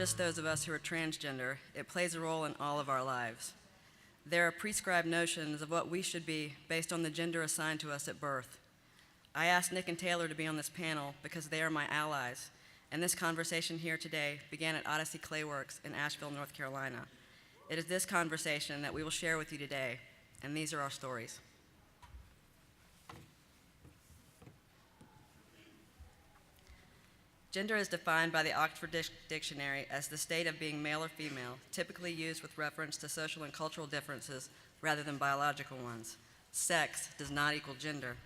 just those of us who are transgender, it plays a role in all of our lives. There are prescribed notions of what we should be based on the gender assigned to us at birth. I asked Nick and Taylor to be on this panel because they are my allies, and this conversation here today began at Odyssey Clayworks in Asheville, North Carolina. It is this conversation that we will share with you today, and these are our stories. Gender is defined by the Oxford Dictionary as the state of being male or female, typically used with reference to social and cultural differences rather than biological ones. Sex does not equal gender.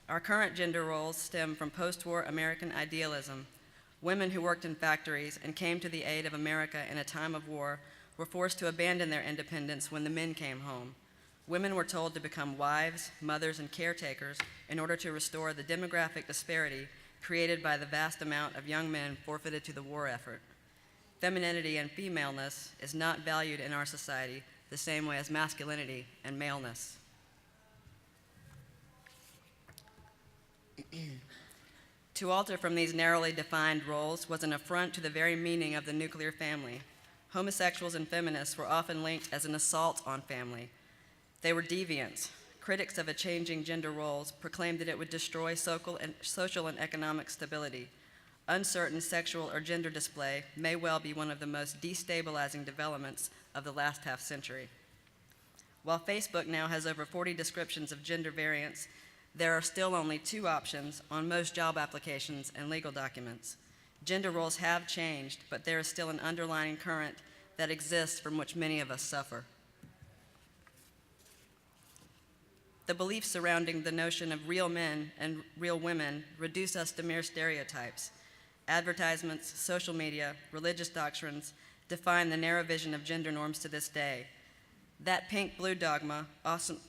Our current gender roles stem from post-war American idealism. Women who worked in factories and came to the aid of America in a time of war were forced to abandon their independence when the men came home. Women were told to become wives, mothers, and caretakers in order to restore the demographic disparity created by the vast amount of young men forfeited to the war effort. Femininity and femaleness is not valued in our society the same way as masculinity and maleness. To alter from these narrowly defined roles was an affront to the very meaning of the nuclear family. Homosexuals and feminists were often linked as an assault on family. They were deviants. Critics of a changing gender roles proclaimed that it would destroy social and economic stability. Uncertain sexual or gender display may well be one of the most destabilizing developments of the last half century. While Facebook now has over 40 descriptions of gender variants, there are still only 2 options on most job applications and legal documents. Gender roles have changed, but there is still an underlying current that exists from which many of us suffer. The beliefs surrounding the notion of real men and real women reduce us to mere stereotypes. Advertisements, social media, religious doctrines define the narrow vision of gender norms to this day. That pink-blue dogma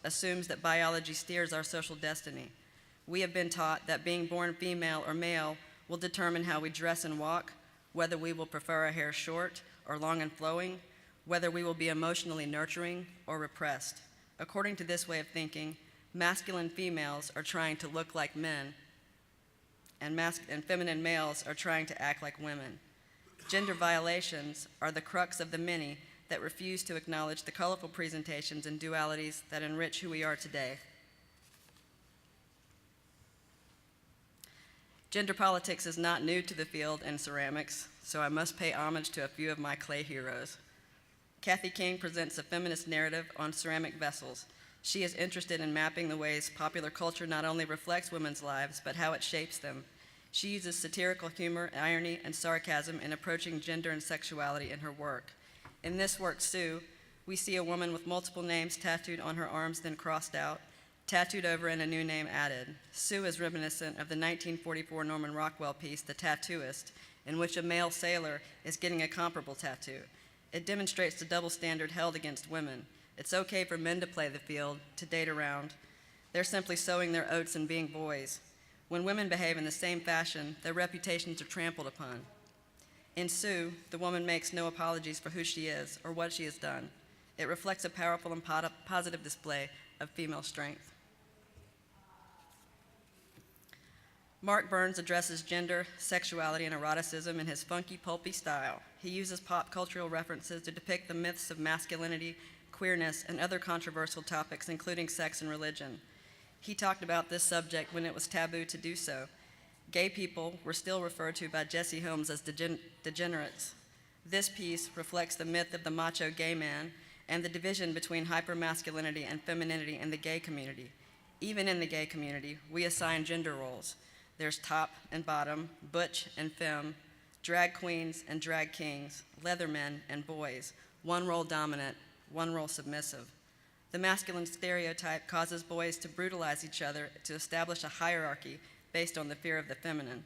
assumes that biology steers our social destiny. We have been taught that being born female or male will determine how we dress and walk, whether we will prefer our hair short or long and flowing, whether we will be emotionally nurturing or repressed. According to this way of thinking, masculine females are trying to look like men, and feminine males are trying to act like women. Gender violations are the crux of the many that refuse to acknowledge the colorful presentations and dualities that enrich who we are today. Gender politics is not new to the field in ceramics, so I must pay homage to a few of my clay heroes. Kathy King presents a feminist narrative on ceramic vessels. She is interested in mapping the ways popular culture not only reflects women's lives, but how it shapes them. She uses satirical humor, irony, and sarcasm in approaching gender and sexuality in her work. In this work, Sue, we see a woman with multiple names tattooed on her arms, then crossed out, tattooed over and a new name added. Sue is reminiscent of the 1944 Norman Rockwell piece, The Tattooist, in which a male sailor is getting a comparable tattoo. It demonstrates the double standard held against women. It's okay for men to play the field, to date around. They're simply sowing their oats and being boys. When women behave in the same fashion, their reputations are trampled upon. In Sue, the woman makes no apologies for who she is or what she has done. It reflects a powerful and positive display of female strength. Mark Burns addresses gender, sexuality, and eroticism in his funky, pulpy style. He uses pop cultural references to depict the myths of masculinity, queerness, and other controversial topics, including sex and religion. He talked about this subject when it was taboo to do so. Gay people were still referred to by Jesse Holmes as degenerates. This piece reflects the myth of the macho gay man and the division between hypermasculinity and femininity in the gay community. Even in the gay community, we assign gender roles. There's top and bottom, butch and femme, drag queens and drag kings, leather men and boys, one role dominant, one role submissive. The masculine stereotype causes boys to brutalize each other to establish a hierarchy based on the fear of the feminine.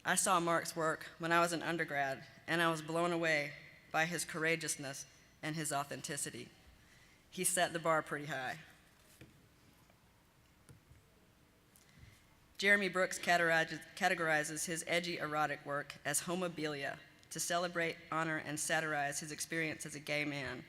I saw Mark's work when I was an undergrad, and I was blown away by his courageousness and his authenticity. He set the bar pretty high. Jeremy Brooks categorizes his edgy erotic work as homobilia, to celebrate, honor, and satirize his experience as a gay man,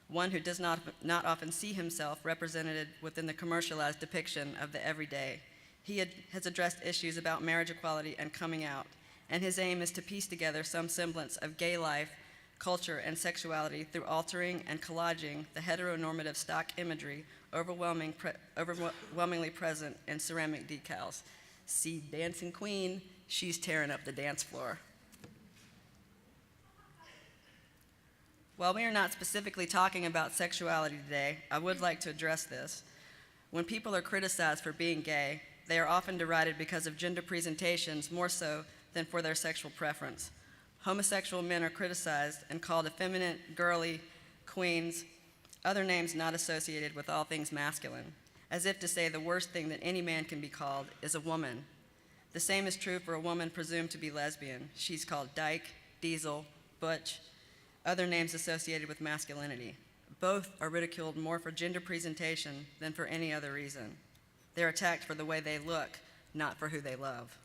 one who does not often see himself represented within the commercialized depiction of the everyday. has addressed issues about marriage equality and coming out, and his aim is to piece together some semblance of gay life, culture, and sexuality through altering and collaging the heteronormative stock imagery overwhelmingly present in ceramic decals. See Dancing Queen, she's tearing up the dance floor. While we are not specifically talking about sexuality today, I would like to address this. When people are criticized for being gay, they are often derided because of gender presentations more so than for their sexual preference. Homosexual men are criticized and called effeminate, girly, queens, other names not associated with all things masculine, as if to say the worst thing that any man can be called is a woman. The same is true for a woman presumed to be lesbian. She's called dyke, diesel, butch, other names associated with masculinity. Both are ridiculed more for gender presentation than for any other reason. They're attacked for the way they look, not for who they love.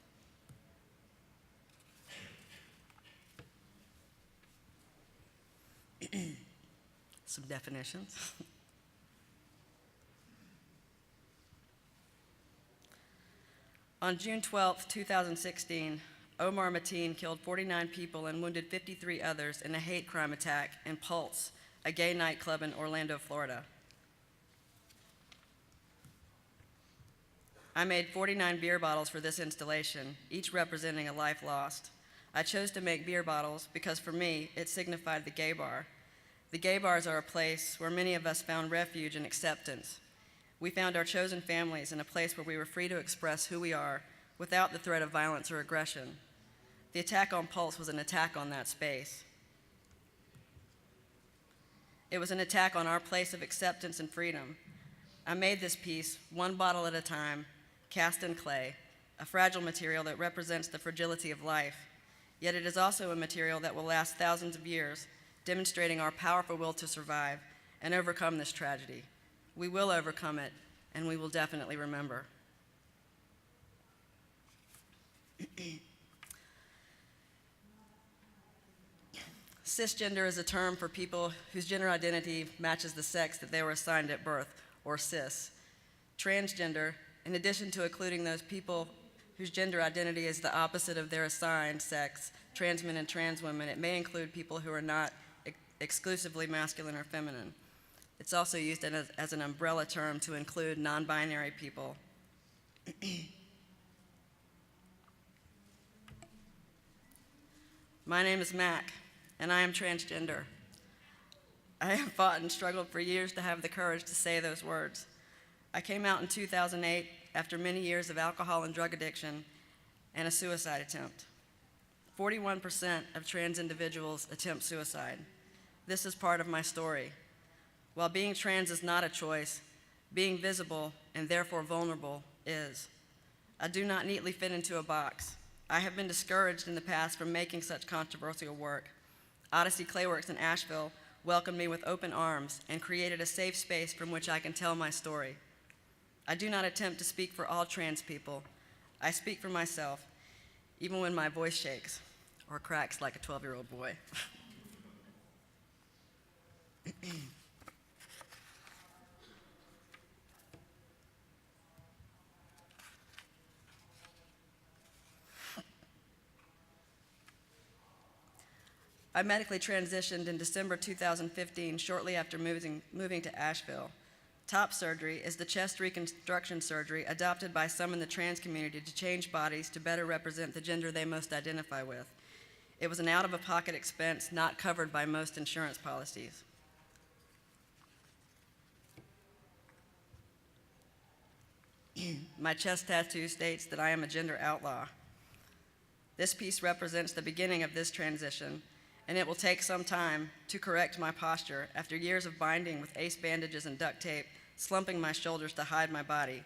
Some definitions. On June 12, 2016, Omar Mateen killed 49 people and wounded 53 others in a hate crime attack in Pulse, a gay nightclub in Orlando, Florida. I made 49 beer bottles for this installation, each representing a life lost. I chose to make beer bottles because for me, it signified the gay bar. The gay bars are a place where many of us found refuge and acceptance. We found our chosen families in a place where we were free to express who we are without the threat of violence or aggression. The attack on Pulse was an attack on that space. It was an attack on our place of acceptance and freedom. I made this piece, one bottle at a time, cast in clay, a fragile material that represents the fragility of life. Yet it is also a material that will last thousands of years, demonstrating our powerful will to survive and overcome this tragedy. We will overcome it, and we will definitely remember. Cisgender is a term for people whose gender identity matches the sex that they were assigned at birth, or cis. Transgender, in addition to including those people whose gender identity is the opposite of their assigned sex, trans men and trans women, it may include people who are not exclusively masculine or feminine. It's also used as an umbrella term to include non-binary people. My name is Mac, and I am transgender. I have fought and struggled for years to have the courage to say those words. I came out in 2008 after many years of alcohol and drug addiction and a suicide attempt. 41% of trans individuals attempt suicide. This is part of my story. While being trans is not a choice, being visible and therefore vulnerable is. I do not neatly fit into a box. I have been discouraged in the past from making such controversial work. Odyssey Clayworks in Asheville welcomed me with open arms and created a safe space from which I can tell my story. I do not attempt to speak for all trans people. I speak for myself, even when my voice shakes or cracks like a 12-year-old boy. I medically transitioned in December 2015, shortly after moving to Asheville. Top surgery is the chest reconstruction surgery adopted by some in the trans community to change bodies to better represent the gender they most identify with. It was an out-of-pocket expense not covered by most insurance policies. My chest tattoo states that I am a gender outlaw. This piece represents the beginning of this transition, and it will take some time to correct my posture after years of binding with ace bandages and duct tape, slumping my shoulders to hide my body.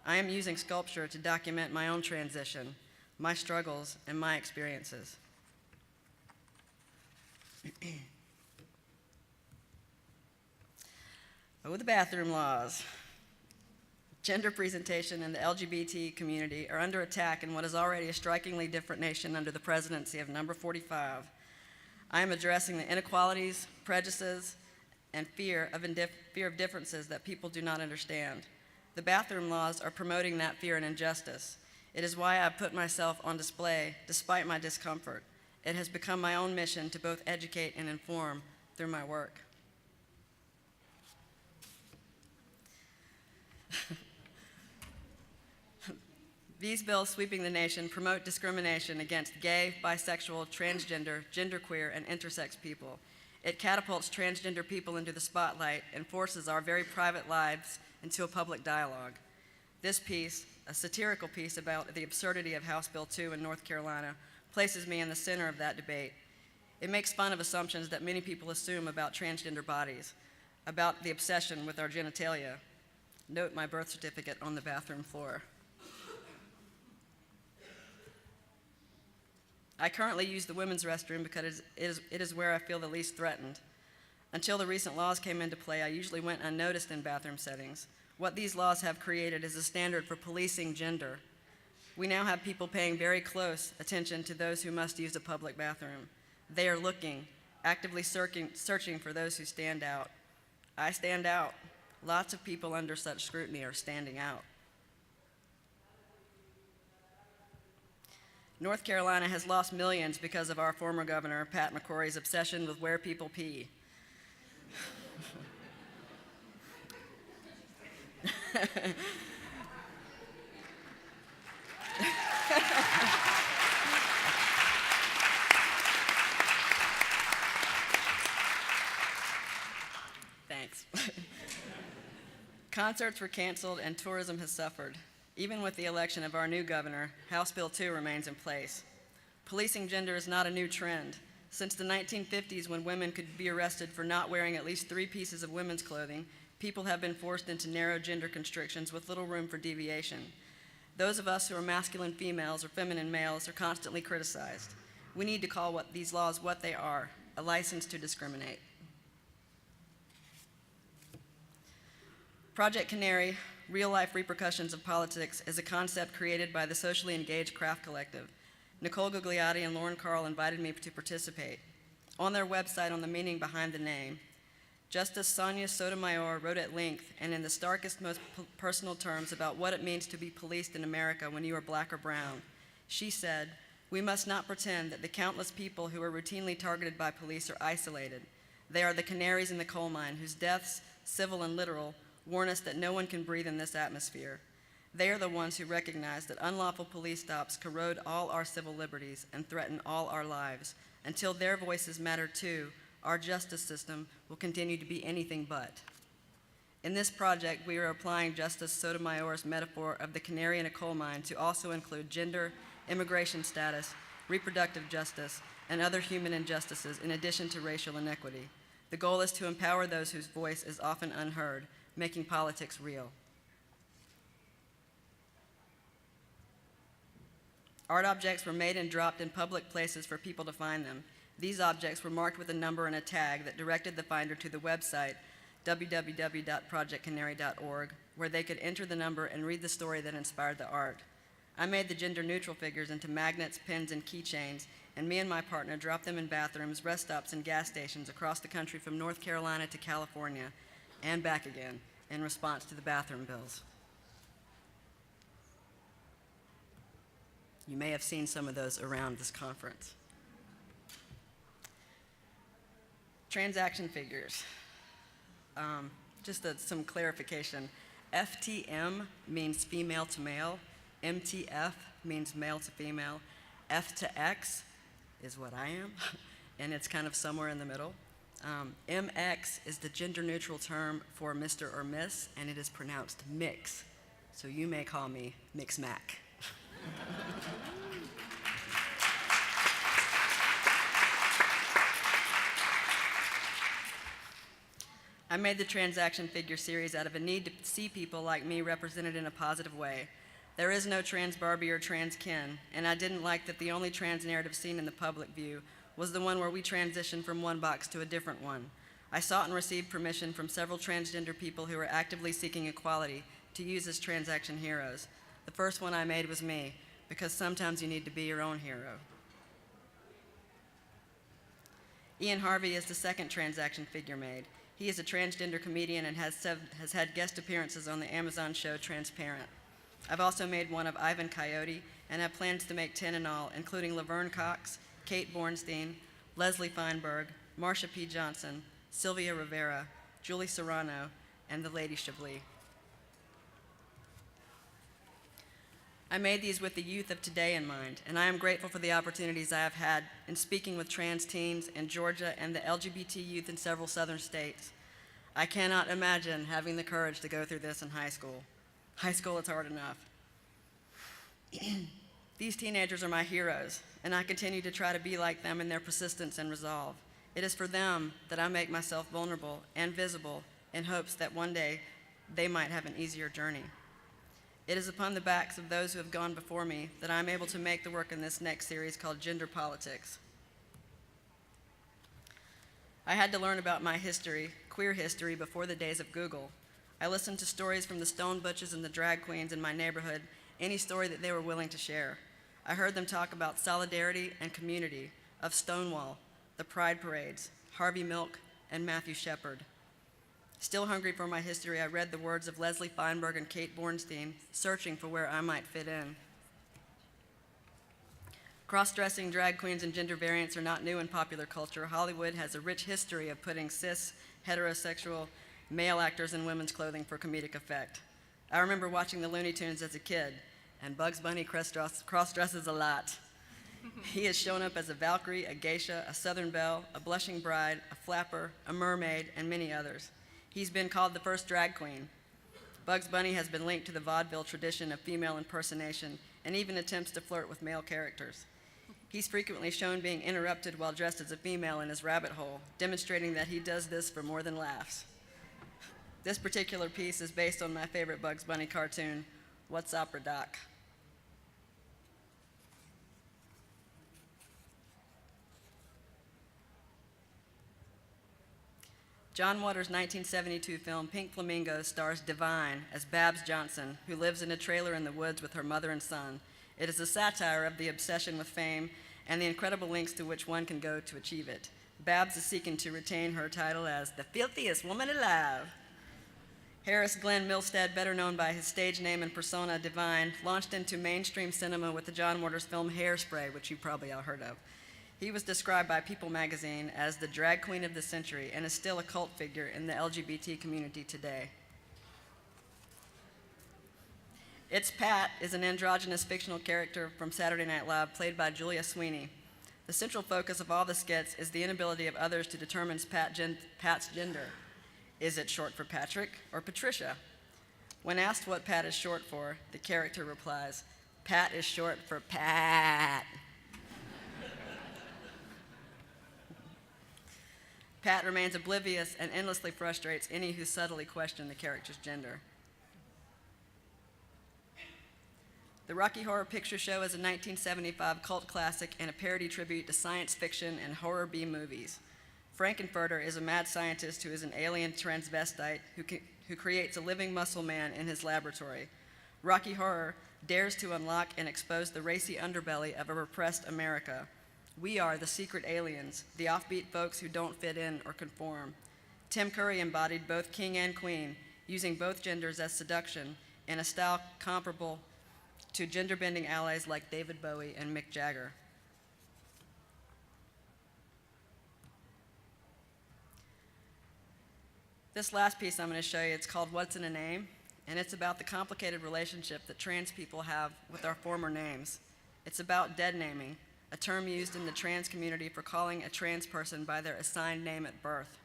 I am using sculpture to document my own transition, my struggles, and my experiences. Oh, the bathroom laws. Gender presentation in the LGBT community are under attack in what is already a strikingly different nation under the presidency of number 45. I am addressing the inequalities, prejudices, and fear of differences that people do not understand. The bathroom laws are promoting that fear and injustice. It is why I put myself on display despite my discomfort. It has become my own mission to both educate and inform through my work. These bills sweeping the nation promote discrimination against gay, bisexual, transgender, genderqueer, and intersex people. It catapults transgender people into the spotlight and forces our very private lives into a public dialogue. This piece, a satirical piece about the absurdity of House Bill 2 in North Carolina, places me in the center of that debate. It makes fun of assumptions that many people assume about transgender bodies, about the obsession with our genitalia. Note my birth certificate on the bathroom floor. I currently use the women's restroom because it is where I feel the least threatened. Until the recent laws came into play, I usually went unnoticed in bathroom settings. What these laws have created is a standard for policing gender. We now have people paying very close attention to those who must use a public bathroom. They are looking, actively searching for those who stand out. I stand out. Lots of people under such scrutiny are standing out. North Carolina has lost millions because of our former governor, Pat McCrory's obsession with where people pee. Thanks. Concerts were canceled and tourism has suffered. Even with the election of our new governor, House Bill 2 remains in place. Policing gender is not a new trend. Since the 1950s, when women could be arrested for not wearing at least 3 pieces of women's clothing, people have been forced into narrow gender constrictions with little room for deviation. Those of us who are masculine females or feminine males are constantly criticized. We need to call these laws what they are, a license to discriminate. Project Canary, Real-Life Repercussions of Politics, is a concept created by the socially engaged craft collective. Nicole Gugliotti and Lauren Carl invited me to participate. On their website, on the meaning behind the name, Justice Sonia Sotomayor wrote at length and in the starkest, most personal terms about what it means to be policed in America when you are black or brown. She said, "We must not pretend that the countless people who are routinely targeted by police are isolated. They are the canaries in the coal mine whose deaths, civil and literal, warn us that no one can breathe in this atmosphere. They are the ones who recognize that unlawful police stops corrode all our civil liberties and threaten all our lives. Until their voices matter too, our justice system will continue to be anything but." In this project, we are applying Justice Sotomayor's metaphor of the canary in a coal mine to also include gender, immigration status, reproductive justice, and other human injustices in addition to racial inequity. The goal is to empower those whose voice is often unheard, making politics real. Art objects were made and dropped in public places for people to find them. These objects were marked with a number and a tag that directed the finder to the website, www.projectcanary.org, where they could enter the number and read the story that inspired the art. I made the gender-neutral figures into magnets, pins, and keychains, and me and my partner dropped them in bathrooms, rest stops, and gas stations across the country from North Carolina to California, and back again, in response to the bathroom bills. You may have seen some of those around this conference. Transaction figures. Some clarification. FTM means female to male. MTF means male to female. F to X is what I am, and it's kind of somewhere in the middle. MX is the gender-neutral term for Mr. or Miss, and it is pronounced mix. So you may call me Mix Mac. I made the transaction figure series out of a need to see people like me represented in a positive way. There is no trans Barbie or trans Ken, and I didn't like that the only trans narrative seen in the public view was the one where we transitioned from one box to a different one. I sought and received permission from several transgender people who are actively seeking equality to use as transaction heroes. The first one I made was me, because sometimes you need to be your own hero. Ian Harvey is the second transaction figure made. He is a transgender comedian and has had guest appearances on the Amazon show Transparent. I've also made one of Ivan Coyote and have plans to make 10 in all, including Laverne Cox, Kate Bornstein, Leslie Feinberg, Marsha P. Johnson, Sylvia Rivera, Julie Serrano, and the Lady Chablis. I made these with the youth of today in mind, and I am grateful for the opportunities I have had in speaking with trans teens in Georgia and the LGBT youth in several southern states. I cannot imagine having the courage to go through this in high school. High school is hard enough. These teenagers are my heroes, and I continue to try to be like them in their persistence and resolve. It is for them that I make myself vulnerable and visible in hopes that one day they might have an easier journey. It is upon the backs of those who have gone before me that I am able to make the work in this next series called Gender Politics. I had to learn about my history, queer history, before the days of Google. I listened to stories from the stone butches and the drag queens in my neighborhood, any story that they were willing to share. I heard them talk about solidarity and community, of Stonewall, the Pride Parades, Harvey Milk, and Matthew Shepard. Still hungry for my history, I read the words of Leslie Feinberg and Kate Bornstein, searching for where I might fit in. Cross-dressing drag queens and gender variants are not new in popular culture. Hollywood has a rich history of putting cis, heterosexual, male actors in women's clothing for comedic effect. I remember watching the Looney Tunes as a kid, and Bugs Bunny cross-dresses a lot. He has shown up as a Valkyrie, a geisha, a Southern belle, a blushing bride, a flapper, a mermaid, and many others. He's been called the first drag queen. Bugs Bunny has been linked to the vaudeville tradition of female impersonation and even attempts to flirt with male characters. He's frequently shown being interrupted while dressed as a female in his rabbit hole, demonstrating that he does this for more than laughs. This particular piece is based on my favorite Bugs Bunny cartoon, What's Opera Doc? John Waters' 1972 film Pink Flamingos stars Divine as Babs Johnson, who lives in a trailer in the woods with her mother and son. It is a satire of the obsession with fame and the incredible lengths to which one can go to achieve it. Babs is seeking to retain her title as the filthiest woman alive. Harris Glenn Milstead, better known by his stage name and persona Divine, launched into mainstream cinema with the John Waters film Hairspray, which you probably all heard of. He was described by People magazine as the drag queen of the century and is still a cult figure in the LGBT community today. It's Pat is an androgynous fictional character from Saturday Night Live played by Julia Sweeney. The central focus of all the skits is the inability of others to determine Pat's gender. Is it short for Patrick or Patricia? When asked what Pat is short for, the character replies, Pat is short for Pat. Pat remains oblivious and endlessly frustrates any who subtly question the character's gender. The Rocky Horror Picture Show is a 1975 cult classic and a parody tribute to science fiction and horror B-movies. Frankenfurter is a mad scientist who is an alien transvestite who creates a living muscle man in his laboratory. Rocky Horror dares to unlock and expose the racy underbelly of a repressed America. We are the secret aliens, the offbeat folks who don't fit in or conform. Tim Curry embodied both king and queen, using both genders as seduction in a style comparable to gender-bending allies like David Bowie and Mick Jagger. This last piece I'm going to show you, it's called What's in a Name, and it's about the complicated relationship that trans people have with our former names. It's about dead naming, a term used in the trans community for calling a trans person by their assigned name at birth.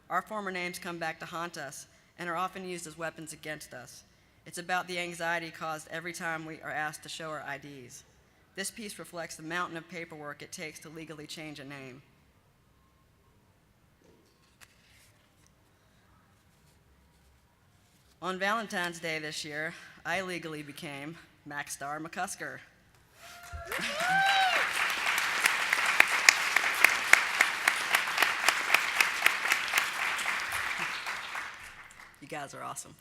Our former names come back to haunt us and are often used as weapons against us. It's about the anxiety caused every time we are asked to show our IDs. This piece reflects the mountain of paperwork it takes to legally change a name. On Valentine's Day this year, I legally became McCusker. You guys are awesome.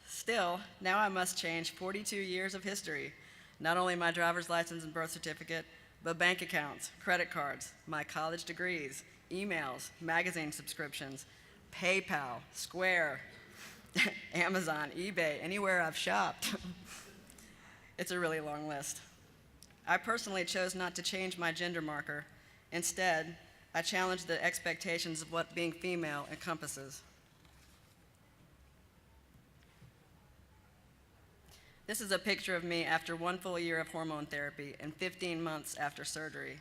Still, now I must change 42 years of history. Not only my driver's license and birth certificate, but bank accounts, credit cards, my college degrees, emails, magazine subscriptions, PayPal, Square, Amazon, eBay, anywhere I've shopped. It's a really long list. I personally chose not to change my gender marker. Instead, I challenged the expectations of what being female encompasses. This is a picture of me after 1 full year of hormone therapy and 15 months after surgery.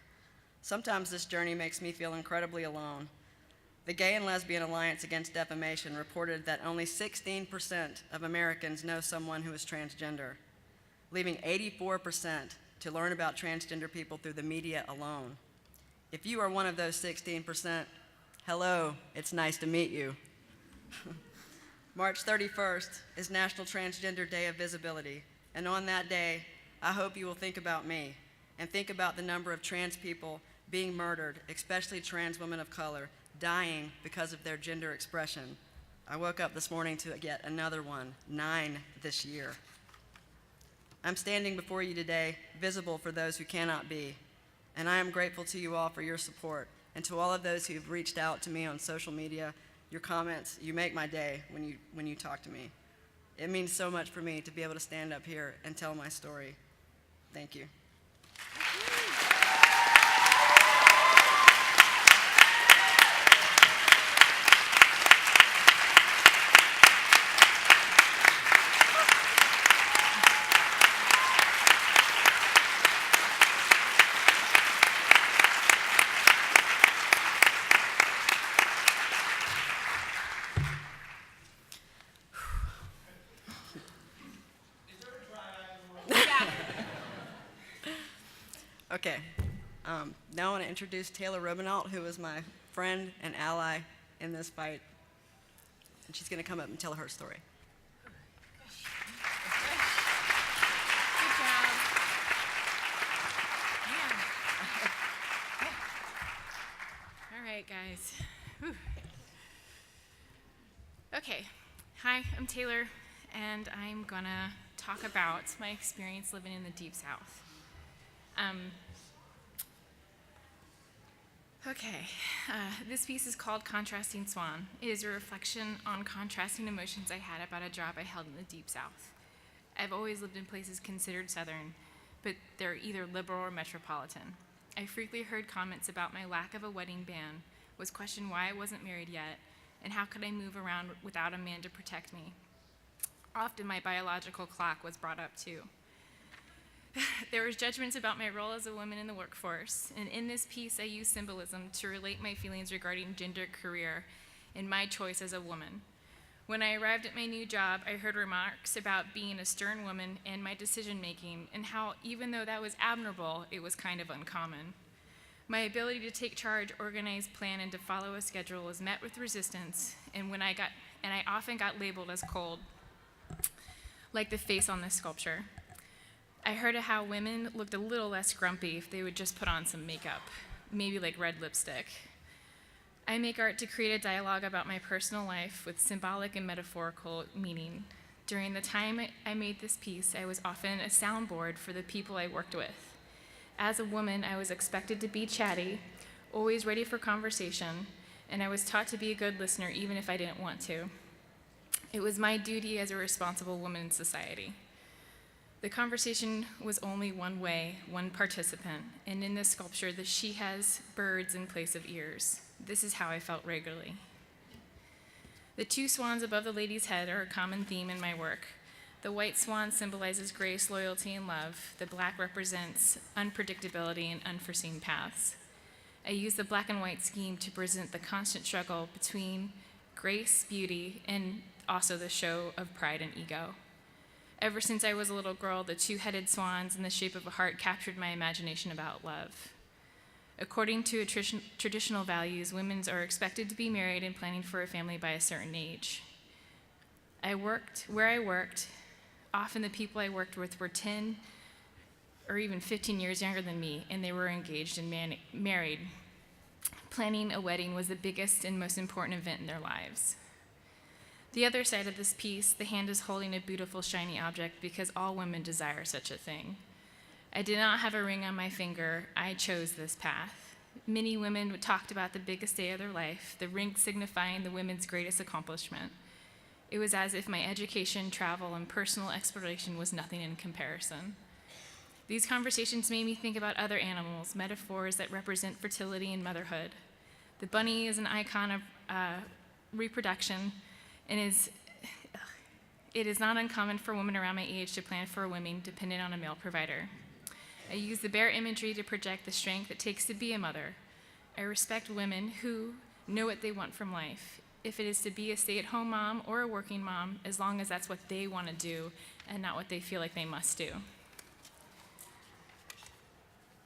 Sometimes this journey makes me feel incredibly alone. The Gay and Lesbian Alliance Against Defamation reported that only 16% of Americans know someone who is transgender, leaving 84% to learn about transgender people through the media alone. If you are one of those 16%, hello, it's nice to meet you. March 31st is National Transgender Day of Visibility, and on that day, I hope you will think about me and think about the number of trans people being murdered, especially trans women of color, dying because of their gender expression. I woke up this morning to get another one, 9 this year. I'm standing before you today, visible for those who cannot be, and I am grateful to you all for your support, and to all of those who have reached out to me on social media. Your comments, you make my day when you talk to me. It means so much for me to be able to stand up here and tell my story. Thank you. Okay, now I want to introduce Taylor Robenalt, who is my friend and ally in this fight. And she's going to come up and tell her story. Good job. Yeah. All right, guys. Whew. Okay, hi, I'm Taylor, and I'm gonna talk about my experience living in the Deep South. This piece is called Contrasting Swan. It is a reflection on contrasting emotions I had about a job I held in the Deep South. I've always lived in places considered Southern, but they're either liberal or metropolitan. I frequently heard comments about my lack of a wedding band, was questioned why I wasn't married yet, and how could I move around without a man to protect me. Often my biological clock was brought up too. There was judgments about my role as a woman in the workforce, and in this piece I use symbolism to relate my feelings regarding gender, career, and my choice as a woman. When I arrived at my new job, I heard remarks about being a stern woman and my decision-making, and how even though that was admirable, it was kind of uncommon. My ability to take charge, organize, plan, and to follow a schedule was met with resistance, and I often got labeled as cold, like the face on this sculpture. I heard of how women looked a little less grumpy if they would just put on some makeup, maybe like red lipstick. I make art to create a dialogue about my personal life with symbolic and metaphorical meaning. During the time I made this piece, I was often a soundboard for the people I worked with. As a woman, I was expected to be chatty, always ready for conversation, and I was taught to be a good listener even if I didn't want to. It was my duty as a responsible woman in society. The conversation was only one way, one participant, and in this sculpture, the she has birds in place of ears. This is how I felt regularly. The 2 swans above the lady's head are a common theme in my work. The white swan symbolizes grace, loyalty, and love. The black represents unpredictability and unforeseen paths. I use the black and white scheme to present the constant struggle between grace, beauty, and also the show of pride and ego. Ever since I was a little girl, the 2-headed swans in the shape of a heart captured my imagination about love. According to traditional values, women are expected to be married and planning for a family by a certain age. Where I worked, often the people I worked with were 10 or even 15 years younger than me, and they were engaged and married. Planning a wedding was the biggest and most important event in their lives. The other side of this piece, the hand is holding a beautiful, shiny object because all women desire such a thing. I did not have a ring on my finger. I chose this path. Many women talked about the biggest day of their life, the rink signifying the women's greatest accomplishment. It was as if my education, travel, and personal exploration was nothing in comparison. These conversations made me think about other animals, metaphors that represent fertility and motherhood. The bunny is an icon of reproduction, and it is not uncommon for women around my age to plan for a weaning dependent on a male provider. I use the bear imagery to project the strength it takes to be a mother. I respect women who know what they want from life, if it is to be a stay-at-home mom or a working mom, as long as that's what they want to do and not what they feel like they must do.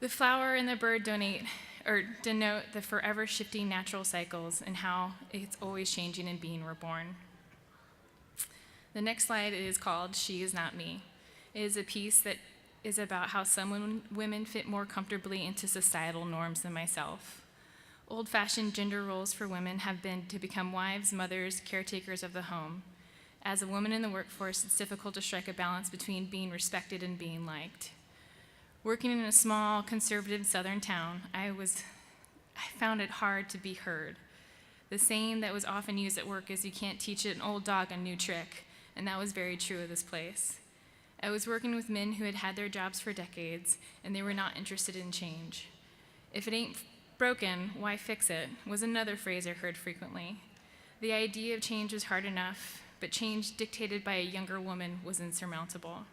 The flower and the bird denote the forever shifting natural cycles and how it's always changing and being reborn. The next slide is called She Is Not Me. It is a piece that is about how some women fit more comfortably into societal norms than myself. Old-fashioned gender roles for women have been to become wives, mothers, caretakers of the home. As a woman in the workforce, it's difficult to strike a balance between being respected and being liked. Working in a small, conservative southern town, I found it hard to be heard. The saying that was often used at work is, "You can't teach an old dog a new trick," and that was very true of this place. I was working with men who had had their jobs for decades, and they were not interested in change. "If it ain't broken, why fix it?" was another phrase I heard frequently. The idea of change was hard enough, but change dictated by a younger woman was insurmountable.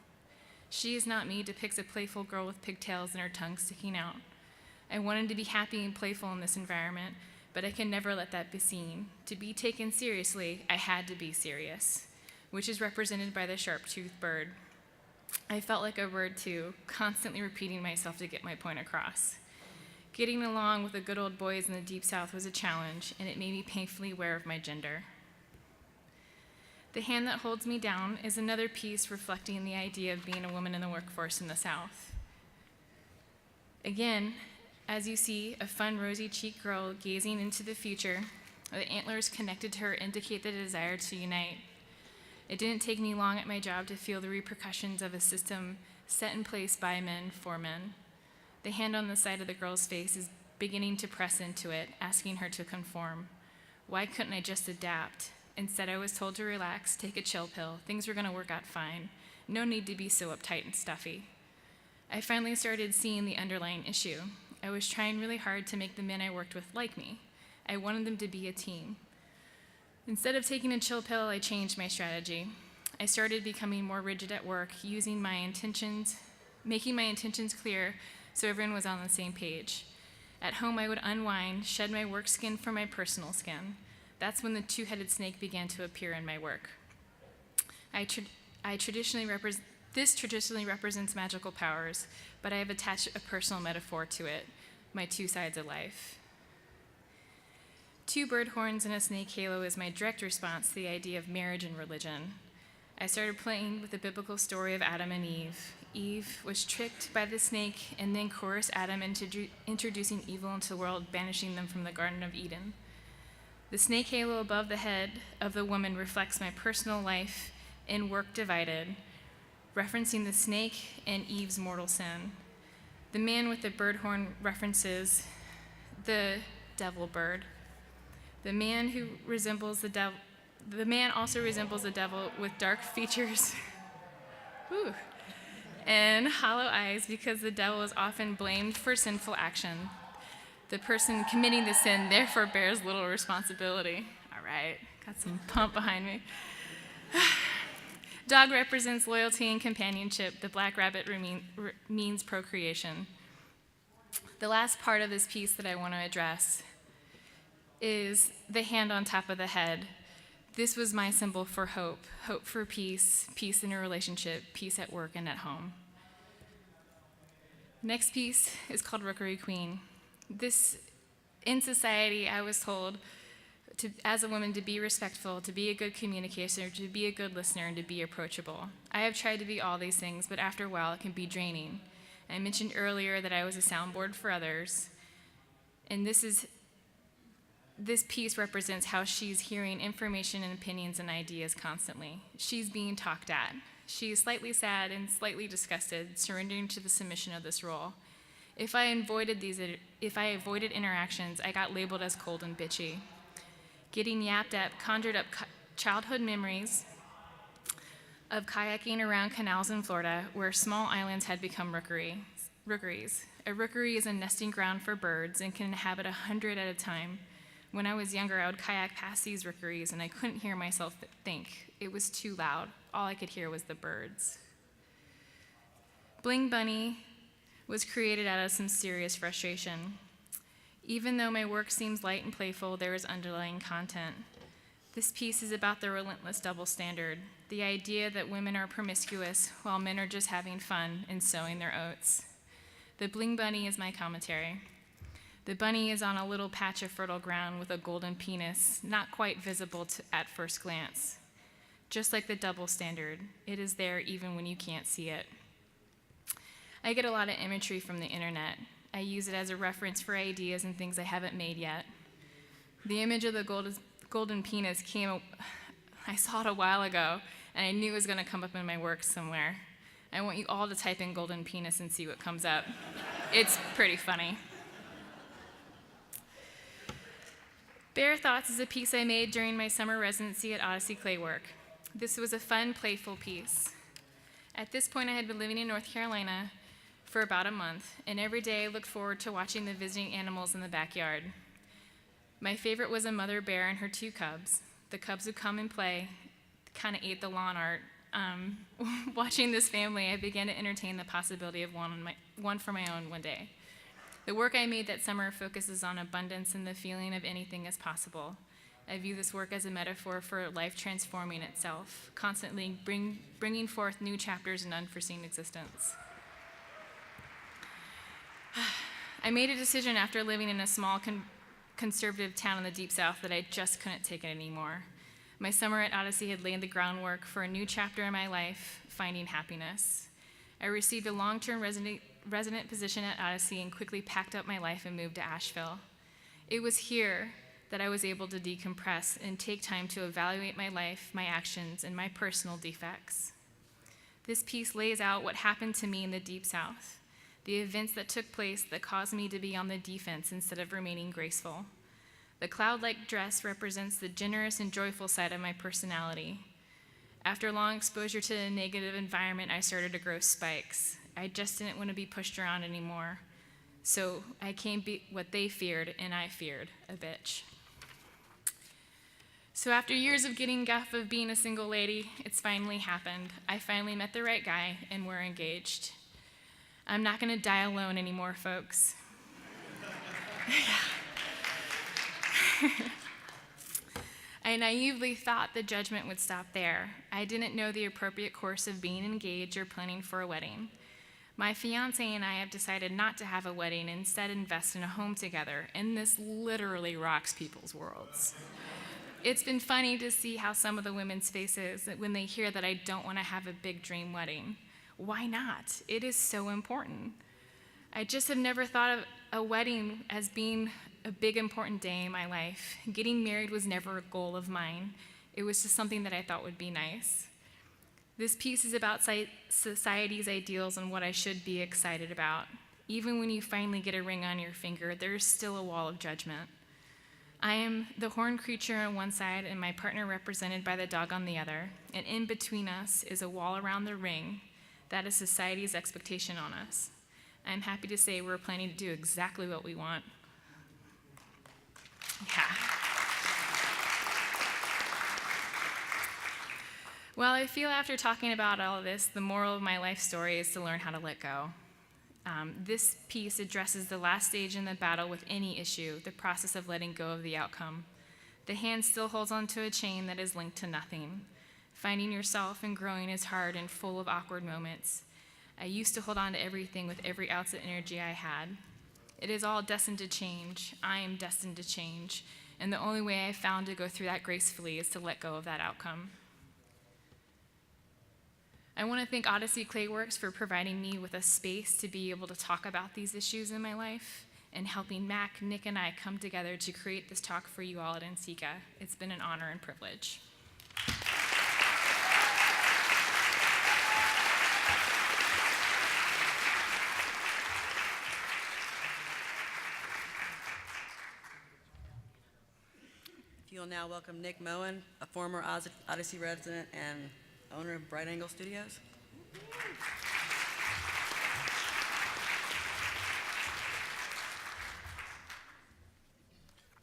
She Is Not Me depicts a playful girl with pigtails and her tongue sticking out. I wanted to be happy and playful in this environment, but I can never let that be seen. To be taken seriously, I had to be serious, which is represented by the sharp-toothed bird. I felt like a bird too, constantly repeating myself to get my point across. Getting along with the good old boys in the Deep South was a challenge, and it made me painfully aware of my gender. The Hand That Holds Me Down is another piece reflecting the idea of being a woman in the workforce in the South. Again, as you see, a fun, rosy-cheeked girl gazing into the future, the antlers connected to her indicate the desire to unite. It didn't take me long at my job to feel the repercussions of a system set in place by men for men. The hand on the side of the girl's face is beginning to press into it, asking her to conform. Why couldn't I just adapt? Instead, I was told to relax, take a chill pill. Things were going to work out fine. No need to be so uptight and stuffy. I finally started seeing the underlying issue. I was trying really hard to make the men I worked with like me. I wanted them to be a team. Instead of taking a chill pill, I changed my strategy. I started becoming more rigid at work, making my intentions clear so everyone was on the same page. At home, I would unwind, shed my work skin for my personal skin. That's when the two-headed snake began to appear in my work. This traditionally represents magical powers, but I have attached a personal metaphor to it, my two sides of life. Two bird horns and a snake halo is my direct response to the idea of marriage and religion. I started playing with the biblical story of Adam and Eve. Eve was tricked by the snake and then coerced Adam into introducing evil into the world, banishing them from the Garden of Eden. The snake halo above the head of the woman reflects my personal life in work divided, referencing the snake and Eve's mortal sin. The man with the bird horn references the devil bird. The man also resembles the devil with dark features and hollow eyes because the devil is often blamed for sinful action. The person committing the sin therefore bears little responsibility. All right, got some pump behind me. Dog represents loyalty and companionship. The black rabbit means procreation. The last part of this piece that I want to address is the hand on top of the head. This was my symbol for hope, hope for peace, peace in a relationship, peace at work and at home. Next piece is called Rookery Queen. In society, I was told, as a woman, to be respectful, to be a good communicator, to be a good listener, and to be approachable. I have tried to be all these things, but after a while, it can be draining. I mentioned earlier that I was a soundboard for others, and this piece represents how she's hearing information and opinions and ideas constantly. She's being talked at. She's slightly sad and slightly disgusted, surrendering to the submission of this role. If I avoided these if I avoided interactions, I got labeled as cold and bitchy. Getting yapped at conjured up childhood memories of kayaking around canals in Florida where small islands had become rookeries. A rookery is a nesting ground for birds and can inhabit 100 at a time. When I was younger, I would kayak past these rookeries and I couldn't hear myself think. It was too loud. All I could hear was the birds. Bling Bunny was created out of some serious frustration. Even though my work seems light and playful, there is underlying content. This piece is about the relentless double standard, the idea that women are promiscuous while men are just having fun and sowing their oats. The Bling Bunny is my commentary. The bunny is on a little patch of fertile ground with a golden penis, not quite visible at first glance. Just like the double standard, it is there even when you can't see it. I get a lot of imagery from the internet. I use it as a reference for ideas and things I haven't made yet. The image of the golden penis I saw it a while ago, and I knew it was going to come up in my work somewhere. I want you all to type in golden penis and see what comes up. It's pretty funny. Bare Thoughts is a piece I made during my summer residency at Odyssey Claywork. This was a fun, playful piece. At this point, I had been living in North Carolina for about a month, and every day I looked forward to watching the visiting animals in the backyard. My favorite was a mother bear and her 2 cubs. The cubs would come and play, kind of ate the lawn art. Watching this family, I began to entertain the possibility of one for my own one day. The work I made that summer focuses on abundance and the feeling of anything is possible. I view this work as a metaphor for life transforming itself, constantly bringing forth new chapters in unforeseen existence. I made a decision after living in a small conservative town in the Deep South that I just couldn't take it anymore. My summer at Odyssey had laid the groundwork for a new chapter in my life, finding happiness. I received a long-term resident position at Odyssey and quickly packed up my life and moved to Asheville. It was here that I was able to decompress and take time to evaluate my life, my actions, and my personal defects. This piece lays out what happened to me in the Deep South, the events that took place that caused me to be on the defense instead of remaining graceful. The cloud-like dress represents the generous and joyful side of my personality. After long exposure to a negative environment, I started to grow spikes. I just didn't want to be pushed around anymore. So I came be what they feared, and I feared a bitch. So after years of getting guff of being a single lady, it's finally happened. I finally met the right guy, and we're engaged. I'm not going to die alone anymore, folks. I naively thought the judgment would stop there. I didn't know the appropriate course of being engaged or planning for a wedding. My fiance and I have decided not to have a wedding, instead invest in a home together, and this literally rocks people's worlds. It's been funny to see how some of the women's faces when they hear that I don't want to have a big dream wedding. Why not? It is so important. I just have never thought of a wedding as being a big important day in my life. Getting married was never a goal of mine. It was just something that I thought would be nice. This piece is about society's ideals and what I should be excited about. Even when you finally get a ring on your finger, there is still a wall of judgment. I am the horned creature on one side and my partner represented by the dog on the other, and in between us is a wall around the ring. That is society's expectation on us. I'm happy to say we're planning to do exactly what we want. Yeah. Well, I feel after talking about all of this, the moral of my life story is to learn how to let go. This piece addresses the last stage in the battle with any issue, the process of letting go of the outcome. The hand still holds onto a chain that is linked to nothing. Finding yourself and growing is hard and full of awkward moments. I used to hold on to everything with every ounce of energy I had. It is all destined to change. I am destined to change. And the only way I found to go through that gracefully is to let go of that outcome. I want to thank Odyssey Clayworks for providing me with a space to be able to talk about these issues in my life and helping Mac, Nick, and I come together to create this talk for you all at NCECA. It's been an honor and privilege. You'll now welcome Nick Moen, a former Odyssey resident and owner of Bright Angle Studios.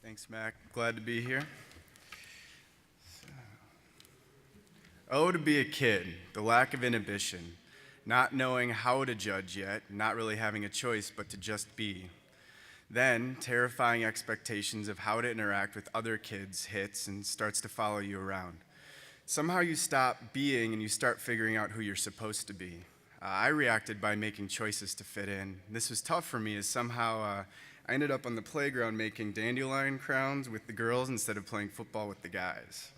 Thanks, Mac. Glad to be here. Oh, to be a kid, the lack of inhibition, not knowing how to judge yet, not really having a choice but to just be. Then, terrifying expectations of how to interact with other kids hits and starts to follow you around. Somehow you stop being and you start figuring out who you're supposed to be. I reacted by making choices to fit in. This was tough for me as somehow I ended up on the playground making dandelion crowns with the girls instead of playing football with the guys.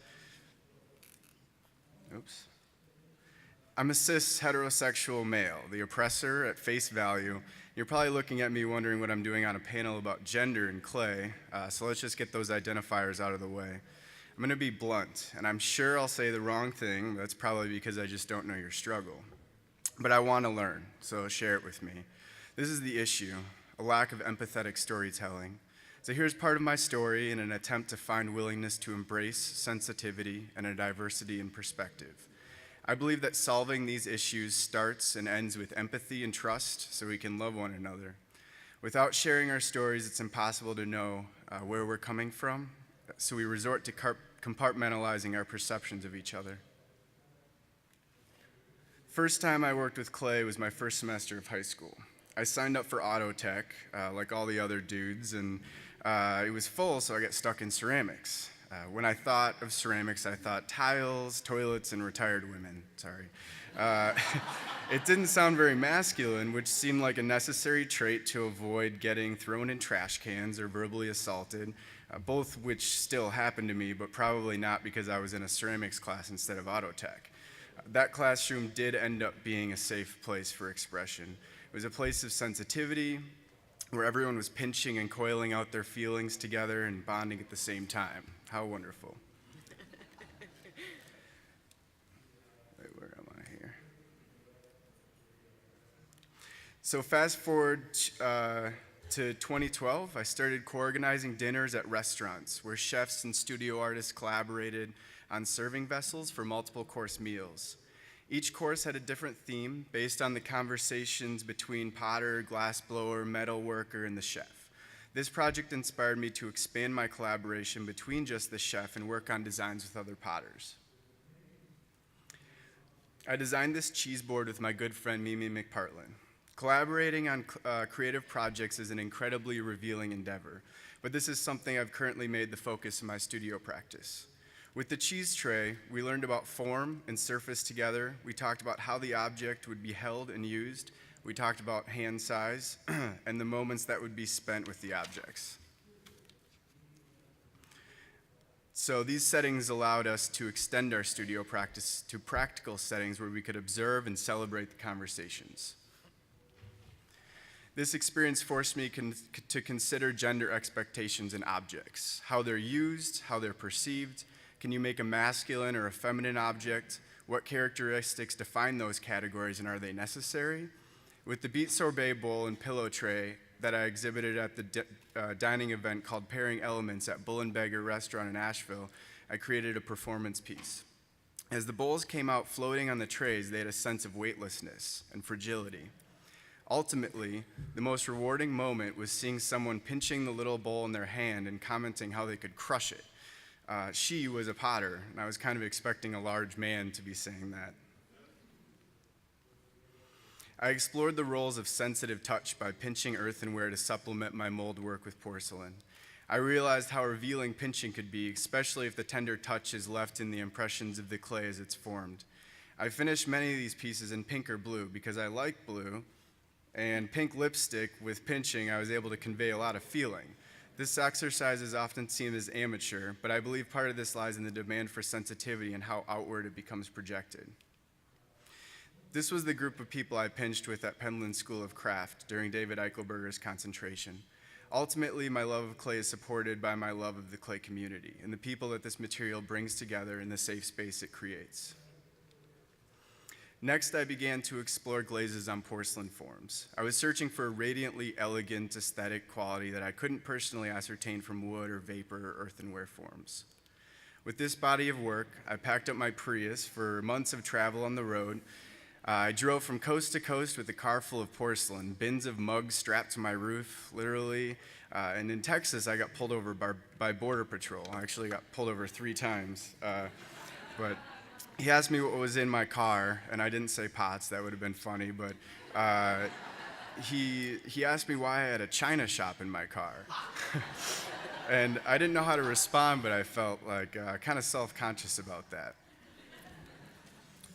Oops. I'm a cis heterosexual male, the oppressor at face value. You're probably looking at me wondering what I'm doing on a panel about gender and clay, so let's just get those identifiers out of the way. I'm gonna be blunt, and I'm sure I'll say the wrong thing. That's probably because I just don't know your struggle. But I wanna learn, so share it with me. This is the issue, a lack of empathetic storytelling. So here's part of my story in an attempt to find willingness to embrace sensitivity and a diversity in perspective. I believe that solving these issues starts and ends with empathy and trust so we can love one another. Without sharing our stories, it's impossible to know where we're coming from, so we resort to compartmentalizing our perceptions of each other. First time I worked with clay was my first semester of high school. I signed up for auto tech, like all the other dudes, and it was full, so I got stuck in ceramics. When I thought of ceramics, I thought tiles, toilets, and retired women. Sorry. It didn't sound very masculine, which seemed like a necessary trait to avoid getting thrown in trash cans or verbally assaulted, both which still happened to me, but probably not because I was in a ceramics class instead of auto tech. That classroom did end up being a safe place for expression. It was a place of sensitivity, where everyone was pinching and coiling out their feelings together and bonding at the same time. How wonderful. Wait, where am I here? So fast forward to 2012, I started co-organizing dinners at restaurants where chefs and studio artists collaborated on serving vessels for multiple course meals. Each course had a different theme based on the conversations between potter, glassblower, metal worker, and the chef. This project inspired me to expand my collaboration between just the chef and work on designs with other potters. I designed this cheese board with my good friend Mimi McPartlin. Collaborating on creative projects is an incredibly revealing endeavor, but this is something I've currently made the focus of my studio practice. With the cheese tray, we learned about form and surface together. We talked about how the object would be held and used. We talked about hand size and the moments that would be spent with the objects. So these settings allowed us to extend our studio practice to practical settings where we could observe and celebrate the conversations. This experience forced me to consider gender expectations in objects, how they're used, how they're perceived. Can you make a masculine or a feminine object? What characteristics define those categories, and are they necessary? With the beet sorbet bowl and pillow tray that I exhibited at the dining event called Pairing Elements at Bull and Beggar Restaurant in Asheville, I created a performance piece. As the bowls came out floating on the trays, they had a sense of weightlessness and fragility. Ultimately, the most rewarding moment was seeing someone pinching the little bowl in their hand and commenting how they could crush it. She was a potter, and I was kind of expecting a large man to be saying that. I explored the roles of sensitive touch by pinching earthenware to supplement my mold work with porcelain. I realized how revealing pinching could be, especially if the tender touch is left in the impressions of the clay as it's formed. I finished many of these pieces in pink or blue because I like blue, and pink lipstick with pinching, I was able to convey a lot of feeling. This exercise is often seen as amateur, but I believe part of this lies in the demand for sensitivity and how outward it becomes projected. This was the group of people I pinched with at Penland School of Craft during David Eichelberger's concentration. Ultimately, my love of clay is supported by my love of the clay community and the people that this material brings together in the safe space it creates. Next, I began to explore glazes on porcelain forms. I was searching for a radiantly elegant aesthetic quality that I couldn't personally ascertain from wood or vapor or earthenware forms. With this body of work, I packed up my Prius for months of travel on the road. I drove from coast to coast with a car full of porcelain, bins of mugs strapped to my roof, literally. And in Texas, I got pulled over by Border Patrol. I actually got pulled over 3 times. But he asked me what was in my car, and I didn't say pots. That would have been funny. But he asked me why I had a china shop in my car. And I didn't know how to respond, but I felt like kind of self-conscious about that.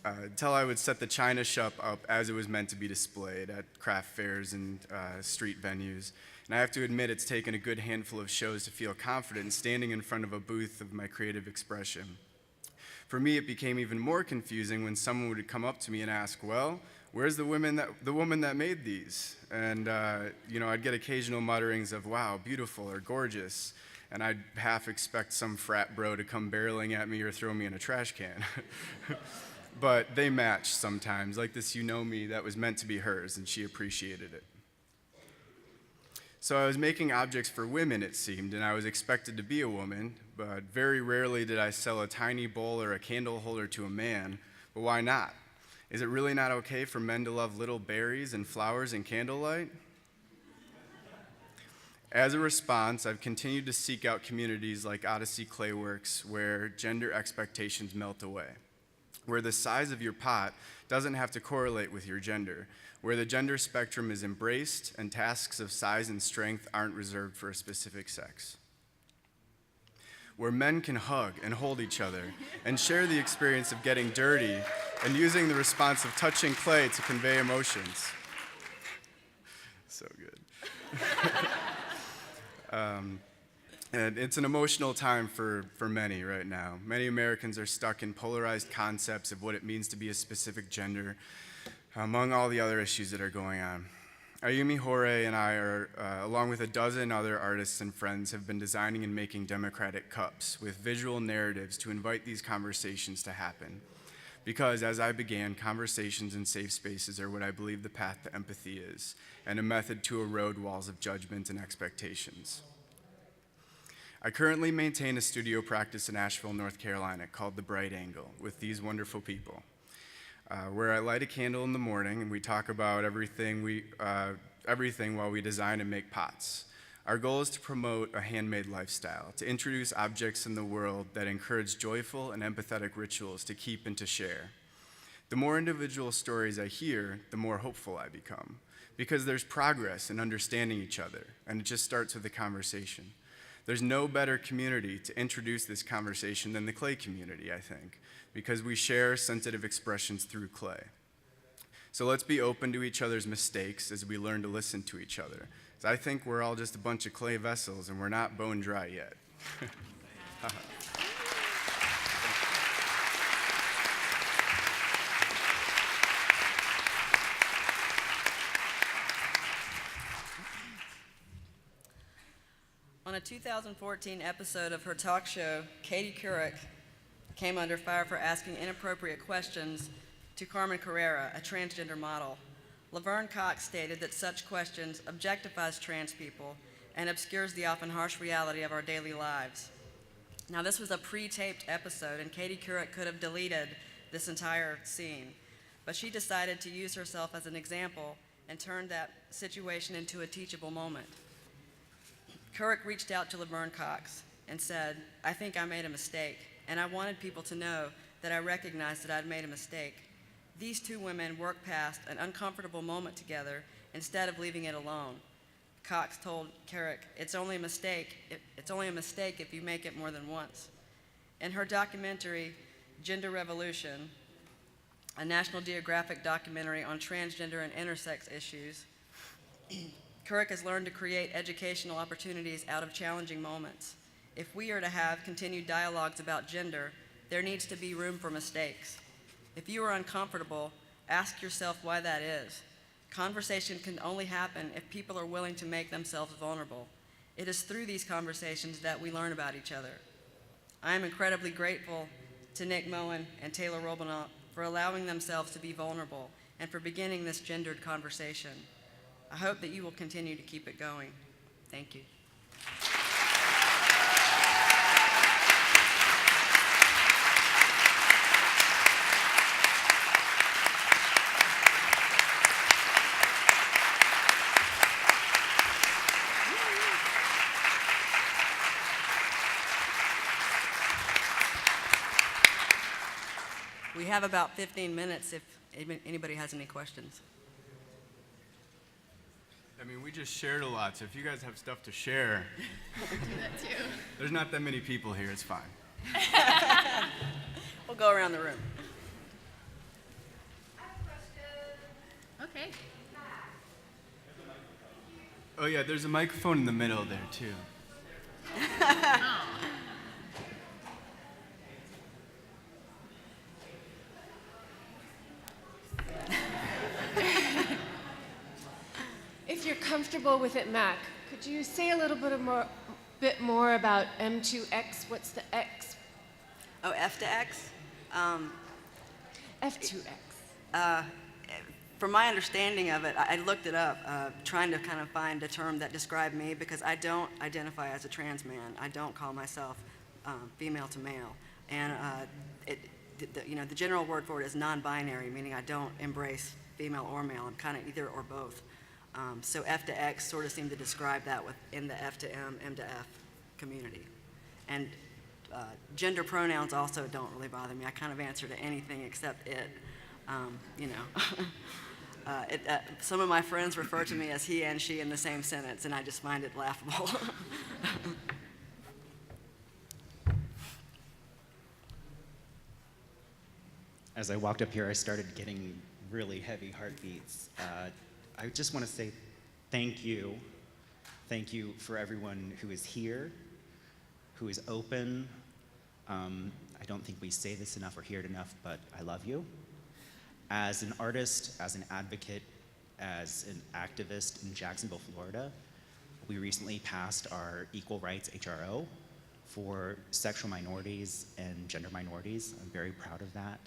Until I would set the china shop up as it was meant to be displayed at craft fairs and street venues. And I have to admit, it's taken a good handful of shows to feel confident in standing in front of a booth of my creative expression. For me, it became even more confusing when someone would come up to me and ask, well, where's the woman that made these? And I'd get occasional mutterings of, wow, beautiful or gorgeous. And I'd half expect some frat bro to come barreling at me or throw me in a trash can. But they matched sometimes, like this You Know Me that was meant to be hers, and she appreciated it. So I was making objects for women, it seemed, and I was expected to be a woman, but very rarely did I sell a tiny bowl or a candle holder to a man. But why not? Is it really not okay for men to love little berries and flowers and candlelight? As a response, I've continued to seek out communities like Odyssey Clayworks where gender expectations melt away, where the size of your pot doesn't have to correlate with your gender, where the gender spectrum is embraced and tasks of size and strength aren't reserved for a specific sex, where men can hug and hold each other and share the experience of getting dirty and using the response of touching clay to convey emotions. So good. And it's an emotional time for many right now. Many Americans are stuck in polarized concepts of what it means to be a specific gender, among all the other issues that are going on. Ayumi Hore and I, along with a dozen other artists and friends, have been designing and making democratic cups with visual narratives to invite these conversations to happen. Because, as I began, conversations in safe spaces are what I believe the path to empathy is, and a method to erode walls of judgment and expectations. I currently maintain a studio practice in Asheville, North Carolina called The Bright Angle with these wonderful people, where I light a candle in the morning and we talk about everything while we design and make pots. Our goal is to promote a handmade lifestyle, to introduce objects in the world that encourage joyful and empathetic rituals to keep and to share. The more individual stories I hear, the more hopeful I become, because there's progress in understanding each other, and it just starts with a conversation. There's no better community to introduce this conversation than the clay community, I think, because we share sensitive expressions through clay. So let's be open to each other's mistakes as we learn to listen to each other. So I think we're all just a bunch of clay vessels and we're not bone dry yet. On a 2014 episode of her talk show, Katie Couric came under fire for asking inappropriate questions to Carmen Carrera, a transgender model. Laverne Cox stated that such questions objectifies trans people and obscures the often harsh reality of our daily lives. Now, this was a pre-taped episode, and Katie Couric could have deleted this entire scene, but she decided to use herself as an example and turned that situation into a teachable moment. Couric reached out to Laverne Cox and said, "I think I made a mistake, and I wanted people to know that I recognized that I'd made a mistake." These two women worked past an uncomfortable moment together instead of leaving it alone. Cox told Couric, "It's only a mistake if you make it more than once." In her documentary, Gender Revolution, a National Geographic documentary on transgender and intersex issues, Couric has learned to create educational opportunities out of challenging moments. If we are to have continued dialogues about gender, there needs to be room for mistakes. If you are uncomfortable, ask yourself why that is. Conversation can only happen if people are willing to make themselves vulnerable. It is through these conversations that we learn about each other. I am incredibly grateful to Nick Moen and Taylor Robenalt for allowing themselves to be vulnerable and for beginning this gendered conversation. I hope that you will continue to keep it going. Thank you. We have about 15 minutes if anybody has any questions. I mean, we just shared a lot, so if you guys have stuff to share, Do that too. there's not that many people here, it's fine. We'll go around the room. Okay. Oh yeah, there's a microphone in the middle there too. If you're comfortable with it, Mac, could you say a little bit more about M2X? What's the X? Oh, F to X? F2X. From my understanding of it, I looked it up, trying to kind of find a term that described me because I don't identify as a trans man. I don't call myself female to male. And the general word for it is non-binary, meaning I don't embrace female or male. I'm kind of either or both. So F to X sort of seemed to describe that within the F to M, M to F community. And gender pronouns also don't really bother me. I kind of answer to anything except it. Some of my friends refer to me as he and she in the same sentence, and I just find it laughable. As I walked up here, I started getting really heavy heartbeats. I just want to say thank you. Thank you for everyone who is here, who is open. I don't think we say this enough or hear it enough, but I love you. As an artist, as an advocate, as an activist in Jacksonville, Florida, we recently passed our Equal Rights HRO for sexual minorities and gender minorities. I'm very proud of that.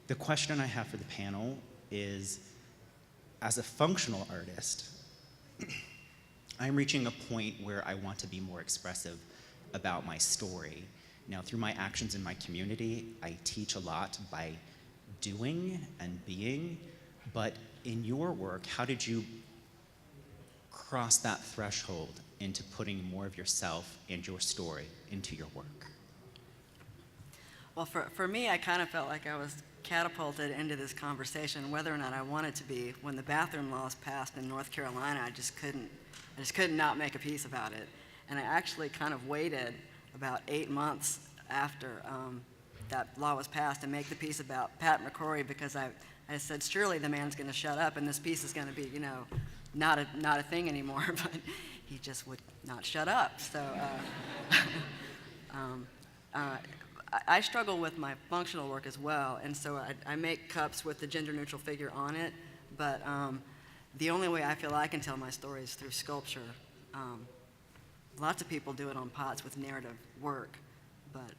The question I have for the panel is, as a functional artist, I'm reaching a point where I want to be more expressive about my story. Now, through my actions in my community, I teach a lot by doing and being, but in your work, how did you cross that threshold into putting more of yourself and your story into your work? Well, for me, I kind of felt like I was catapulted into this conversation, whether or not I wanted to be. When the bathroom laws passed in North Carolina, I just could not make a piece about it. And I actually kind of waited about 8 months after that law was passed to make the piece about Pat McCrory, because I said, surely the man's going to shut up and this piece is going to be, not a thing anymore. But he just would not shut up. So I struggle with my functional work as well, and so I make cups with the gender-neutral figure on it. But the only way I feel I can tell my story is through sculpture. Lots of people do it on pots with narrative work, but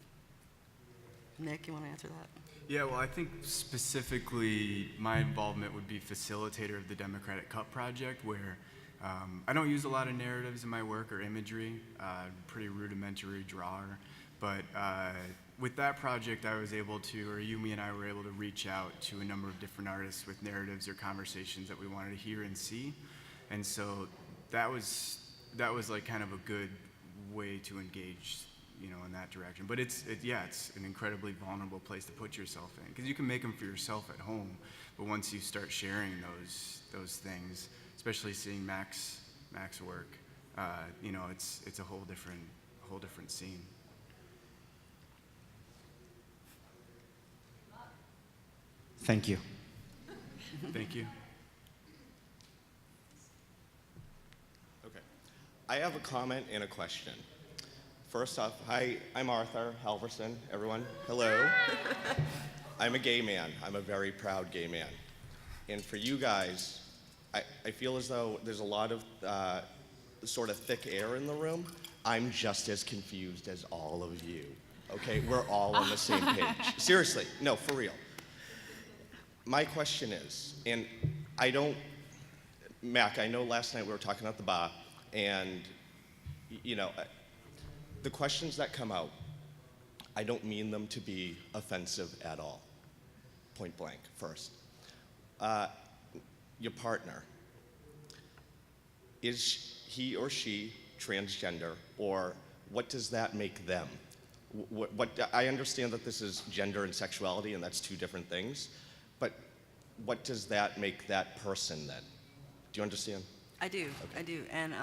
Nick, you want to answer that? Yeah, well, I think specifically my involvement would be facilitator of the Democratic Cup Project, where I don't use a lot of narratives in my work or imagery, pretty rudimentary drawer, but with that project I was able to, or Yumi and I were able to reach out to a number of different artists with narratives or conversations that we wanted to hear and see, and so that was like kind of a good way to engage in that direction. But it's an incredibly vulnerable place to put yourself in, because you can make them for yourself at home, but once you start sharing those things, especially seeing Mac's work, it's a whole different scene. Thank you. Thank you. Okay. I have a comment and a question. First off, hi, I'm Arthur Halverson, everyone. Hello. I'm a gay man. I'm a very proud gay man. And for you guys, I feel as though there's a lot of sort of thick air in the room. I'm just as confused as all of you. Okay, we're all on the same page. Seriously, no, for real. My question is, and Mac, I know last night we were talking at the bar, and the questions that come out, I don't mean them to be offensive at all, point blank, first. Your partner, is he or she transgender, or what does that make them? I understand that this is gender and sexuality, and that's two different things, but what does that make that person then? Do you understand? I do, I do. And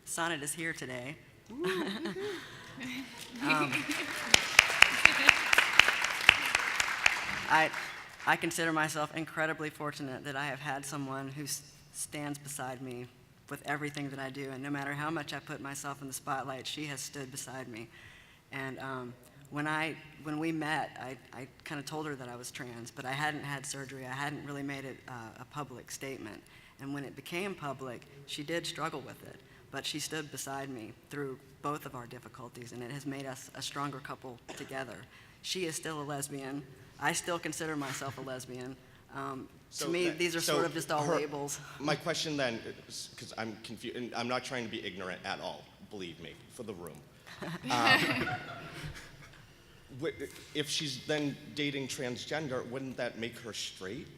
Sonnet is here today. I consider myself incredibly fortunate that I have had someone who stands beside me with everything that I do, and no matter how much I put myself in the spotlight, she has stood beside me. And when we met, I kind of told her that I was trans, but I hadn't had surgery. I hadn't really made it a public statement. And when it became public, she did struggle with it, but she stood beside me through both of our difficulties, and it has made us a stronger couple together. She is still a lesbian. I still consider myself a lesbian. To me, these are sort of just all labels. My question then, because I'm confused, and I'm not trying to be ignorant at all, believe me, for the room. If she's then dating transgender, wouldn't that make her straight?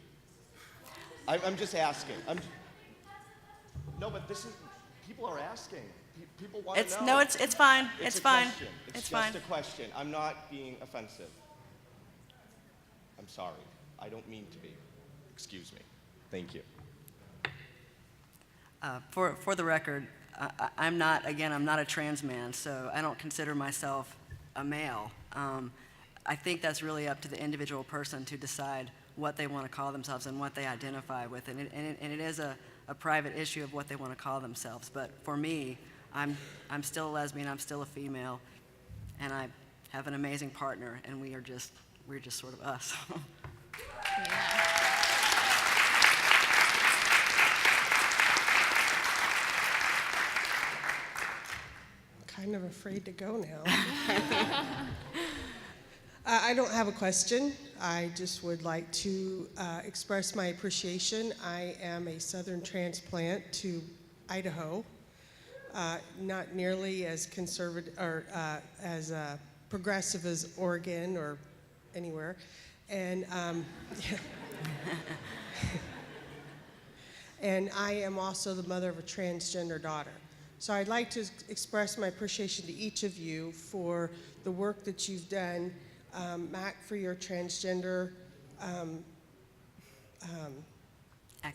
I'm just asking. No, but this is, people are asking. People want to know. No, it's fine. It's fine. Question. It's fine. just a question. I'm not being offensive. I'm sorry. I don't mean to be. Excuse me. Thank you. For the record, I'm not a trans man, so I don't consider myself a male. I think that's really up to the individual person to decide what they want to call themselves and what they identify with, and it is a private issue of what they want to call themselves. But for me, I'm still a lesbian, I'm still a female, and I have an amazing partner, and we're just sort of us. Kind of afraid to go now. I don't have a question. I just would like to express my appreciation. I am a Southern transplant to Idaho, not nearly as conservative or as progressive as Oregon or anywhere, and and I am also the mother of a transgender daughter. So I'd like to express my appreciation to each of you for the work that you've done. Mac, for your transgender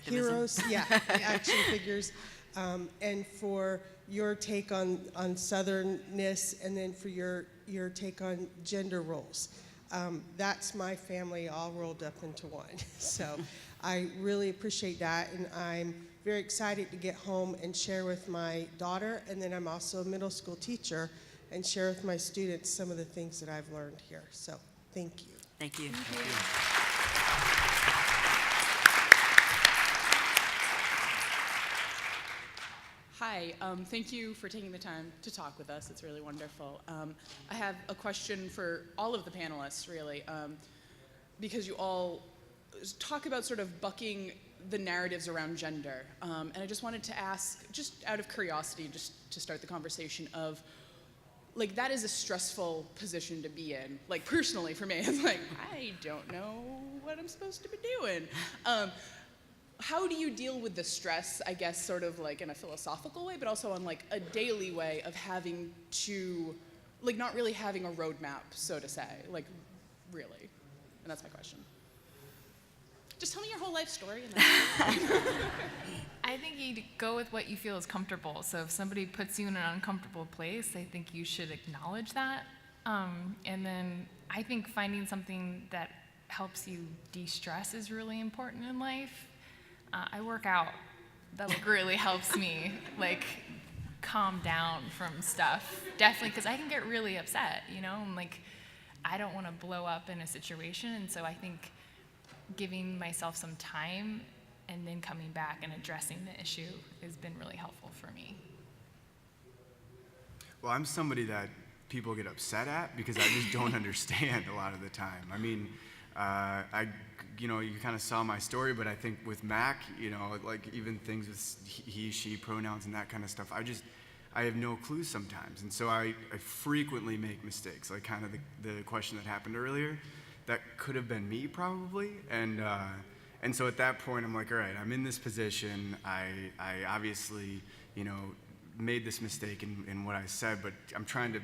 heroes, action figures, and for your take on Southernness, and then for your take on gender roles. That's my family all rolled up into one. So I really appreciate that, and I'm very excited to get home and share with my daughter, and then I'm also a middle school teacher, and share with my students some of the things that I've learned here. So thank you. Thank you. Hi, thank you for taking the time to talk with us. It's really wonderful. I have a question for all of the panelists, really, because you all talk about sort of bucking the narratives around gender. And I just wanted to ask, just out of curiosity, just to start the conversation of, like, that is a stressful position to be in. Like, personally, for me, it's like, I don't know what I'm supposed to be doing. How do you deal with the stress, I guess, sort of like in a philosophical way, but also on like a daily way of having to, like, not really having a roadmap, so to say, like, really? And that's my question. Just tell me your whole life story. And then I think you go with what you feel is comfortable. So if somebody puts you in an uncomfortable place, I think you should acknowledge that. And then I think finding something that helps you de-stress is really important in life. I work out. That like really helps me like calm down from stuff. Definitely, because I can get really upset, you know? And like, I don't want to blow up in a situation, and so I think giving myself some time and then coming back and addressing the issue has been really helpful for me. Well, I'm somebody that people get upset at because I just don't understand a lot of the time. I mean, you kind of saw my story, but I think with Mac, like even things with he, she pronouns and that kind of stuff, I have no clue sometimes. And so I frequently make mistakes, like kind of the question that happened earlier. That could have been me probably. And so at that point, I'm like, all right, I'm in this position. I obviously, made this mistake in what I said, but I'm trying to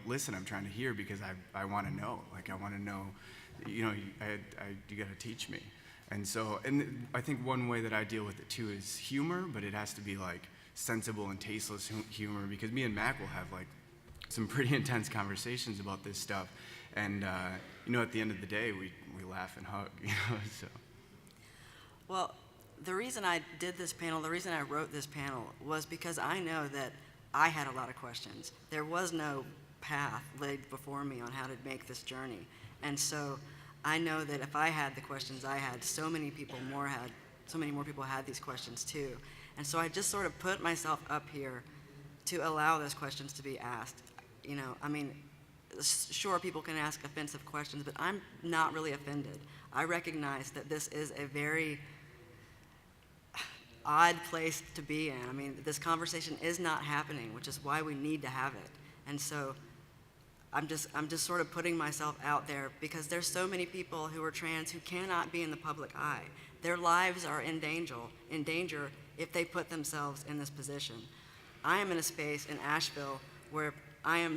listen, I'm trying to hear because I want to know. Like, I want to know, you got to teach me. And so, and I think one way that I deal with it too is humor, but it has to be like sensible and tasteless humor, because me and Mac will have like some pretty intense conversations about this stuff. And, at the end of the day, we laugh and hug, so. Well, the reason I did this panel, the reason I wrote this panel was because I know that I had a lot of questions. There was no path laid before me on how to make this journey. And so I know that if I had the questions I had, so many more people had these questions too. And so I just sort of put myself up here to allow those questions to be asked. Sure, people can ask offensive questions, but I'm not really offended. I recognize that this is a very odd place to be in. I mean, this conversation is not happening, which is why we need to have it. And so I'm just sort of putting myself out there because there's so many people who are trans who cannot be in the public eye. Their lives are in danger if they put themselves in this position. I am in a space in Asheville where I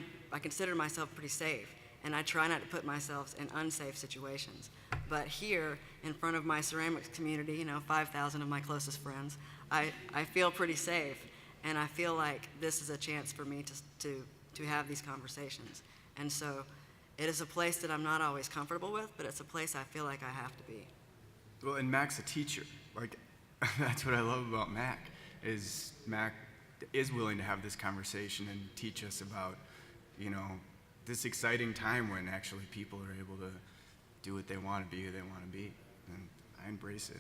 consider myself pretty safe, and I try not to put myself in unsafe situations. But here, in front of my ceramics community, 5,000 of my closest friends, I feel pretty safe, and I feel like this is a chance for me to have these conversations. And so it is a place that I'm not always comfortable with, but it's a place I feel like I have to be. Well, and Mac's a teacher. Like, that's what I love about Mac, is Mac is willing to have this conversation and teach us about, this exciting time when actually people are able to do what they want to be, who they want to be. And I embrace it.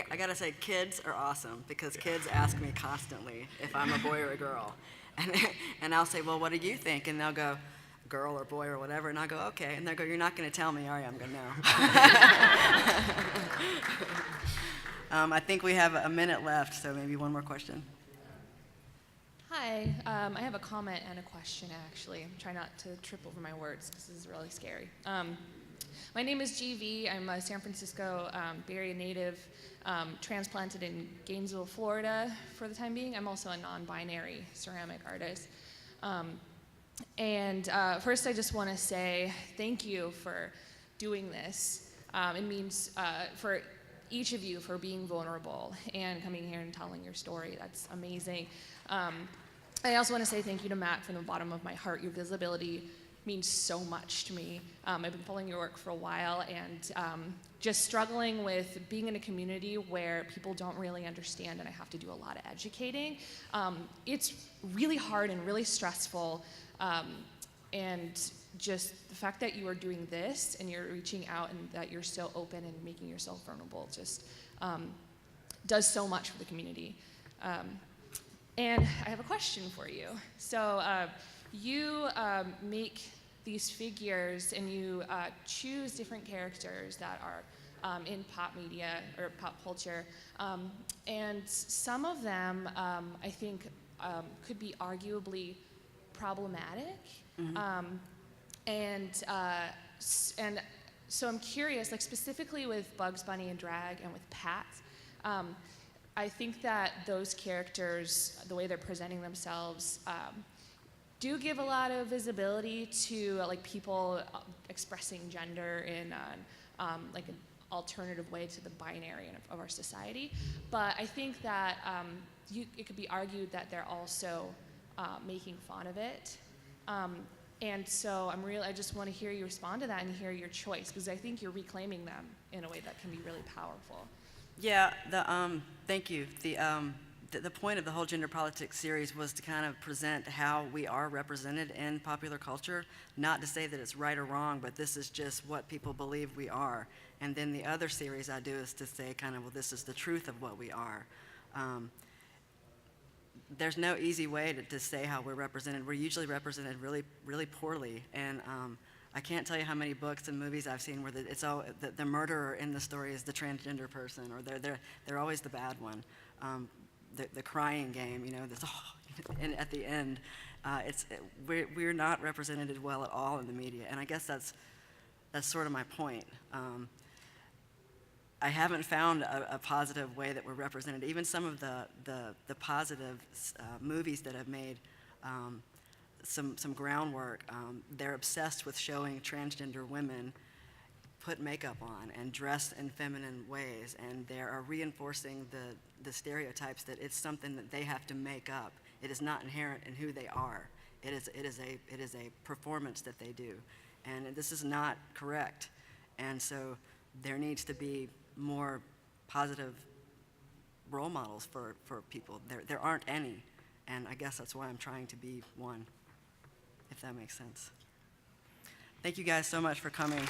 I gotta say, kids are awesome because kids ask me constantly if I'm a boy or a girl. And I'll say, well, what do you think? And they'll go, girl or boy or whatever, and I go, okay. And they'll go, you're not gonna tell me, are you? I'm going, no. I think we have a minute left, so maybe one more question. Hi, I have a comment and a question, actually. I'm trying not to trip over my words because this is really scary. My name is GV. I'm a San Francisco Bay Area native, transplanted in Gainesville, Florida for the time being. I'm also a non-binary ceramic artist. First, I just want to say thank you for doing this. It means for each of you for being vulnerable and coming here and telling your story. That's amazing. I also want to say thank you to Matt from the bottom of my heart. Your visibility means so much to me. I've been following your work for a while, and just struggling with being in a community where people don't really understand and I have to do a lot of educating. It's really hard and really stressful, and just the fact that you are doing this and you're reaching out and that you're so open and making yourself vulnerable just does so much for the community. And I have a question for you. So you make these figures and you choose different characters that are in pop media or pop culture. And some of them, I think, could be arguably problematic. Mm-hmm. And so I'm curious, like specifically with Bugs Bunny and drag and with Pat, I think that those characters, the way they're presenting themselves, do give a lot of visibility to like people expressing gender in like an alternative way to the binary of our society. But I think that it could be argued that they're also making fun of it. And so I just want to hear you respond to that and hear your choice, because I think you're reclaiming them in a way that can be really powerful. Yeah, thank you. The point of the whole Gender Politics series was to kind of present how we are represented in popular culture, not to say that it's right or wrong, but this is just what people believe we are. And then the other series I do is to say kind of, well, this is the truth of what we are. There's no easy way to say how we're represented. We're usually represented really, really poorly. And I can't tell you how many books and movies I've seen where the murderer in the story is the transgender person, or they're always the bad one. The crying game, and at the end, we're not represented well at all in the media, and I guess that's sort of my point. I haven't found a positive way that we're represented. Even some of the positive movies that have made some groundwork. They're obsessed with showing transgender women put makeup on and dress in feminine ways, and they are reinforcing the stereotypes that it's something that they have to make up. It is not inherent in who they are. It is a performance that they do, and this is not correct. And so there needs to be more positive role models for people. There aren't any, and I guess that's why I'm trying to be one, if that makes sense. Thank you guys so much for coming.